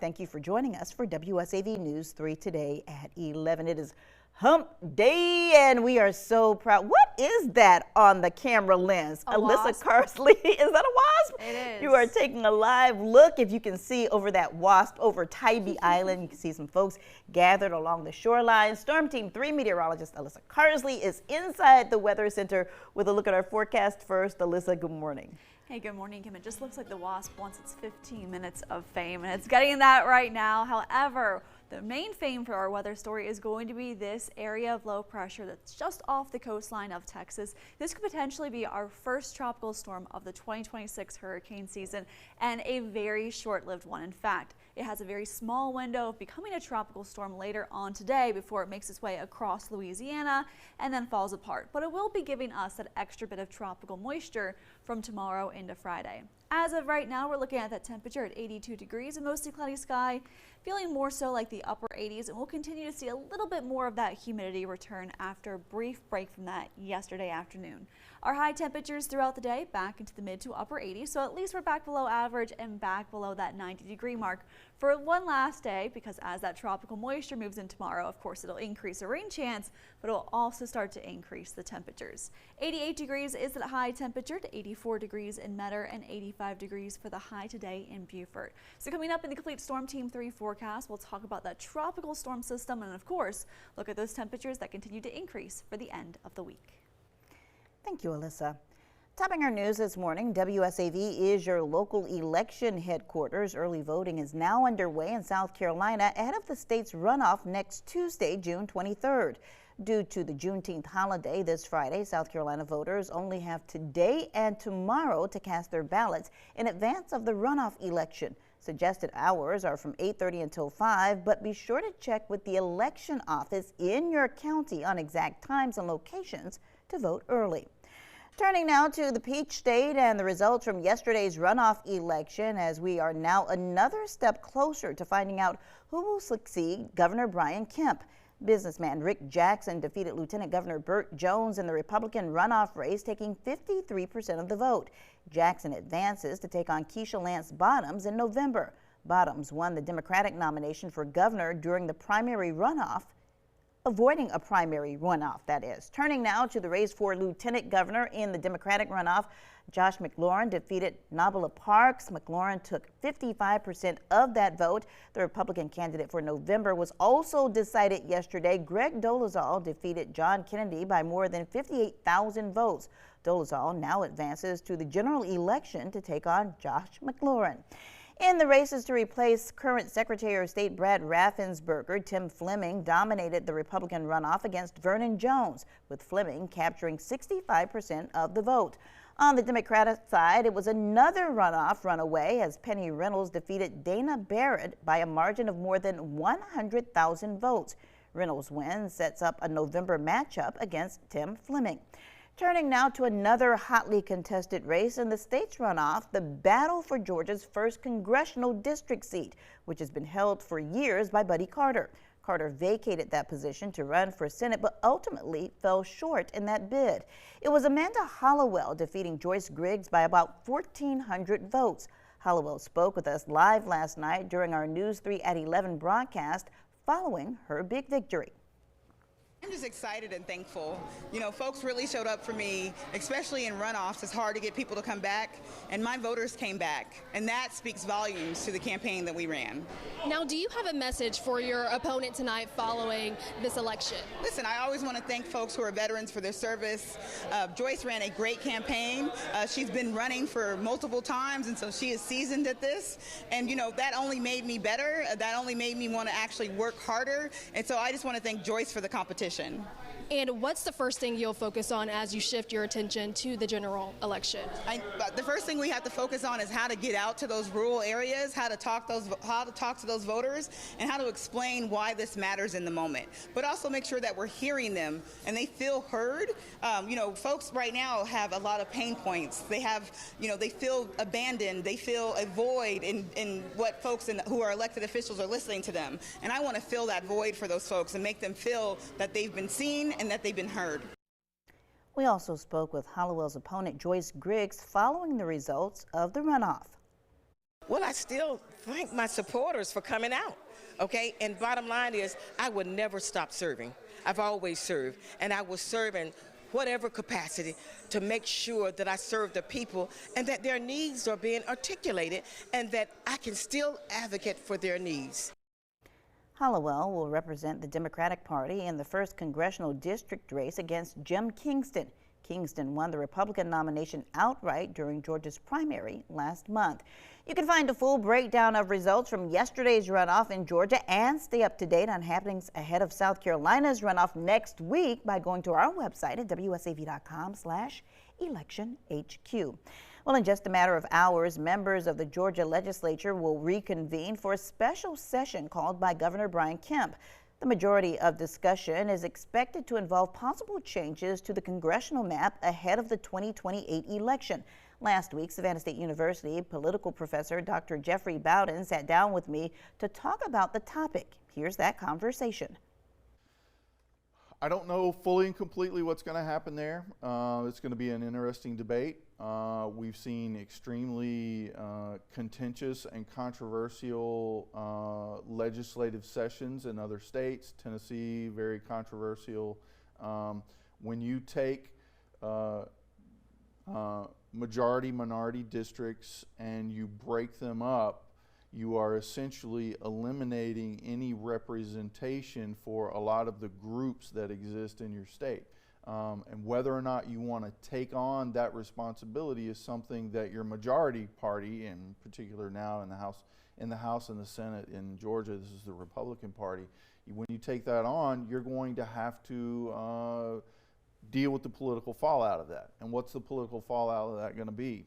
Thank you for joining us for WSAV News 3 today at 11. It is Hump Day, and we are so proud. What is that on the camera lens? Alyssa Carsley, is that a wasp? It is. You are taking a live look. If you can see over that wasp over Tybee Island, you can see some folks gathered along the shoreline. Storm Team 3 meteorologist Alyssa Carsley is inside the Weather Center with a look at our forecast first. Alyssa, good morning. Hey, good morning, Kim. It just looks like the wasp wants its 15 minutes of fame, and it's getting that right now. However, the main fame for our weather story is going to be this area of low pressure that's just off the coastline of Texas. This could potentially be our first tropical storm of the 2026 hurricane season, and a very short-lived one. In fact, it has a very small window of becoming a tropical storm later on today before it makes its way across Louisiana and then falls apart. But it will be giving us that extra bit of tropical moisture from tomorrow into Friday. As of right now, we're looking at that temperature at 82 degrees and mostly cloudy sky, feeling more so like the upper 80s, and we'll continue to see a little bit more of that humidity return after a brief break from that yesterday afternoon. Our high temperatures throughout the day back into the mid to upper 80s, so at least we're back below average and back below that 90-degree mark for one last day, because as that tropical moisture moves in tomorrow, of course, it'll increase the rain chance, but it'll also start to increase the temperatures. 88 degrees is the high temperature to 84 degrees in Metter and 85 degrees for the high today in Beaufort. So coming up in the complete Storm Team 3 forecast, we'll talk about that tropical storm system and, of course, look at those temperatures that continue to increase for the end of the week. Thank you, Alyssa. Topping our news this morning, WSAV is your local election headquarters. Early voting is now underway in South Carolina ahead of the state's runoff next Tuesday, June 23rd. Due to the Juneteenth holiday this Friday, South Carolina voters only have today and tomorrow to cast their ballots in advance of the runoff election. Suggested hours are from 8:30 until 5, but be sure to check with the election office in your county on exact times and locations to vote early. Turning now to the Peach State and the results from yesterday's runoff election, as we are now another step closer to finding out who will succeed Governor Brian Kemp. Businessman Rick Jackson defeated Lieutenant Governor Burt Jones in the Republican runoff race, taking 53% of the vote. Jackson advances to take on Keisha Lance Bottoms in November. Bottoms won the Democratic nomination for governor during the primary runoff, avoiding a primary runoff, that is. Turning now to the race for lieutenant governor in the Democratic runoff, Josh McLaurin defeated Nabila Parks. McLaurin took 55% of that vote. The Republican candidate for November was also decided yesterday. Greg Dolezal defeated John Kennedy by more than 58,000 votes. Dolezal now advances to the general election to take on Josh McLaurin. In the races to replace current Secretary of State Brad Raffensperger, Tim Fleming dominated the Republican runoff against Vernon Jones, with Fleming capturing 65% of the vote. On the Democratic side, it was another runoff runaway as Penny Reynolds defeated Dana Barrett by a margin of more than 100,000 votes. Reynolds' win sets up a November matchup against Tim Fleming. Turning now to another hotly contested race in the state's runoff, the battle for Georgia's first congressional district seat, which has been held for years by Buddy Carter. Carter vacated that position to run for Senate, but ultimately fell short in that bid. It was Amanda Hollowell defeating Joyce Griggs by about 1,400 votes. Hollowell spoke with us live last night during our News 3 at 11 broadcast following her big victory. I'm just excited and thankful. You know, folks really showed up for me, especially in runoffs. It's hard to get people to come back, and my voters came back, and that speaks volumes to the campaign that we ran. Now, do you have a message for your opponent tonight following this election? Listen, I always want to thank folks who are veterans for their service. Joyce ran a great campaign. She's been running for multiple times, and so she is seasoned at this. And, you know, that only made me better. That only made me want to actually work harder. And so I just want to thank Joyce for the competition. And what's the first thing you'll focus on as you shift your attention to the general election? The first thing we have to focus on is how to get out to those rural areas, how to talk to those voters, and how to explain why this matters in the moment. But also make sure that we're hearing them and they feel heard. You know, folks right now have a lot of pain points. They have, you know, they feel abandoned. They feel a void in what folks who are elected officials are listening to them. And I want to fill that void for those folks and make them feel that they've been seen and that they've been heard. We also spoke with Hollowell's opponent, Joyce Griggs, following the results of the runoff. Well, I still thank my supporters for coming out, okay? And bottom line is, I would never stop serving. I've always served, and I will serve in whatever capacity to make sure that I serve the people and that their needs are being articulated and that I can still advocate for their needs. Hollowell will represent the Democratic Party in the 1st Congressional District race against Jim Kingston. Kingston won the Republican nomination outright during Georgia's primary last month. You can find a full breakdown of results from yesterday's runoff in Georgia and stay up to date on happenings ahead of South Carolina's runoff next week by going to our website at wsav.com/electionhq. Well, in just a matter of hours, members of the Georgia legislature will reconvene for a special session called by Governor Brian Kemp. The majority of discussion is expected to involve possible changes to the congressional map ahead of the 2028 election. Last week, Savannah State University political professor Dr. Jeffrey Bowden sat down with me to talk about the topic. Here's that conversation. I don't know fully and completely what's going to happen there. It's going to be an interesting debate. We've seen extremely contentious and controversial legislative sessions in other states. Tennessee, very controversial. When you take majority-minority districts and you break them up, you are essentially eliminating any representation for a lot of the groups that exist in your state. And whether or not you want to take on that responsibility is something that your majority party, in particular now in the House and the Senate in Georgia, this is the Republican Party, when you take that on, you're going to have to deal with the political fallout of that. And what's the political fallout of that going to be?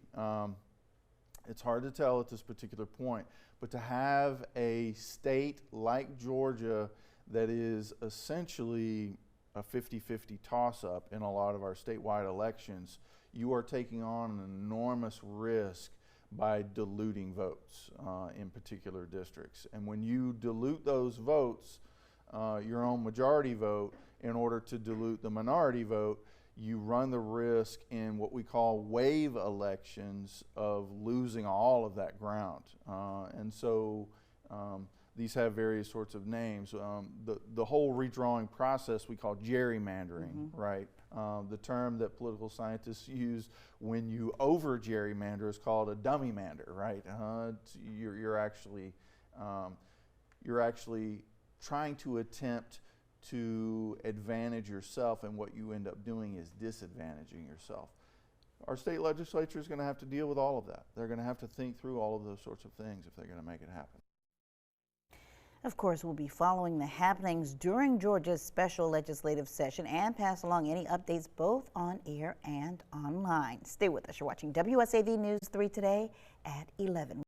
It's hard to tell at this particular point, but to have a state like Georgia that is essentially a 50-50 toss-up in a lot of our statewide elections, you are taking on an enormous risk by diluting votes in particular districts. And when you dilute those votes, your own majority vote, in order to dilute the minority vote, you run the risk in what we call wave elections of losing all of that ground. And so these have various sorts of names. The whole redrawing process we call gerrymandering, right? The term that political scientists use when you over gerrymander is called a dummy mander, right? You're actually trying to attempt to advantage yourself, and what you end up doing is disadvantaging yourself. Our state legislature is going to have to deal with all of that. They're going to have to think through all of those sorts of things if they're going to make it happen. Of course, we'll be following the happenings during Georgia's special legislative session and pass along any updates both on air and online. Stay with us. You're watching WSAV News 3 today at 11.